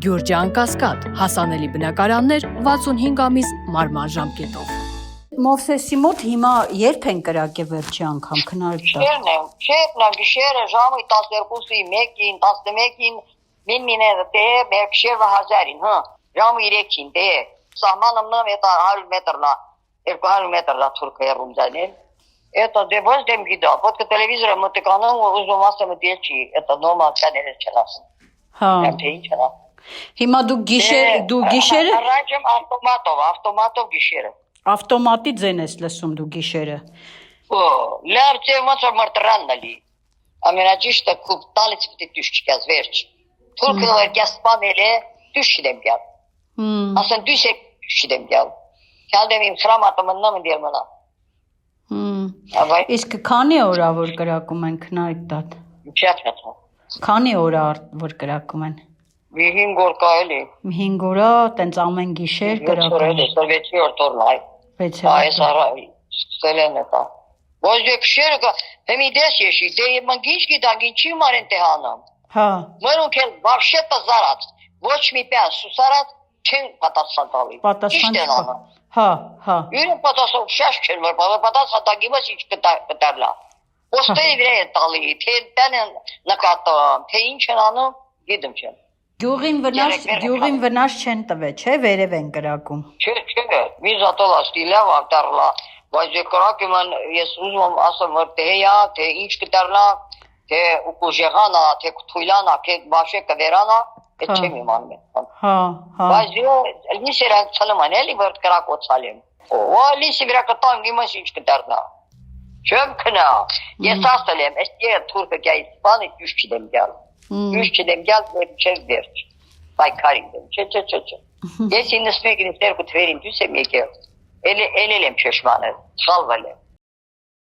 Գյուրջան Կասկադ, հասանելի բնակարաններ 65 ամիս մարման ժամկետով։ Մովսեսի մոտ հիմա երբ են կրակե վերջի անգամ քննարկել։ Շերն գիշերը ժամը 12-ի 1-ին 11-ին մինները դե մերքշերը 1000-ին, հա, ժամը 3-ին դե սահմանը մնամ էտա 100 մետրլա 200 մետրլա թուրքը երումզանեն։ Это դեպոս դեմ գիտա, ոտ կը տելևիզորը մտկանում ուզում ասեմ դիել չի, это նոմալ կաներս չլասın։ Հա։ Թե ինչ հա։ Հիմա դու գիշերը Առաջում ավտոմատով գիշերը։ ավտոմատի ձեն ես լսում դու գիշերը։ Օ, լավ չէ ոնց որ մարտրաննալի։ Ամենաճիշտը կուպ տալից պիտի դուշ չկազ վերջ։ Թուրքը որ կասպանել է դուշ չդեմ գալ։ Ասեն դուշ է չդեմ գալ։ Քալդեմ իմ խրամատը մնամ դեր մնա։ Իսկ քանի օր որ կրակում են քննարկտատ։ Չաթա։ Քանի օր որ կրակում են։ 5 օր կայելի։ 5 օր, տենց ամեն գիշեր կրակում։ 6 օր տորնայ։ 6 Այս արա սկսելեն դա։ Ոչ դեպշերը հեմիդես եշի, դե մանգինչ գիտակ ինչի մարեն տեհանամ։ Հա։ Մերոնք էլ вообще տազարած, ոչ մի պես սուսարած չեն պատասխան տալի։ Պատասխան չկա։ Հա։ Իրեն պատասխան շաշ չեն, որ պատասխան տագի ոչ ինչ կտարլա։ Ոստերի վրա է տալի, թե տան նկատում, թե ինչ են անում, գիտեմ չեմ։ Գյուղին վնաս չեն տվել, չէ, վերև են կրակում։ Չէ, մի զատոլ աստի լավ արտարլա, բայց կրակում են, ես ուզում ասեմ, որ թե թե ինչ կտարլա, թե ուկուժեղանա, թե թույլանա, թե բաշե կվերանա, այդ չեմ իմանում։ Հա։ Բայց լիս երանք ծալում են, էլի որ կրակոցալ եմ։ Օ, լիսի վրա կտան գիմաս ինչ կտարնա։ Չեմ կնա, ես ասել եմ, ես թուրքը գայից բանի դյուշ չդեմ գալ։ Դյուշ չդեմ գալ, չեր վերջ։ Բայքարին դեմ, չէ։ Ես 91-ին երկու թվերին դյուս եմ եկել, էլ եմ չեշմանել, չալվել եմ։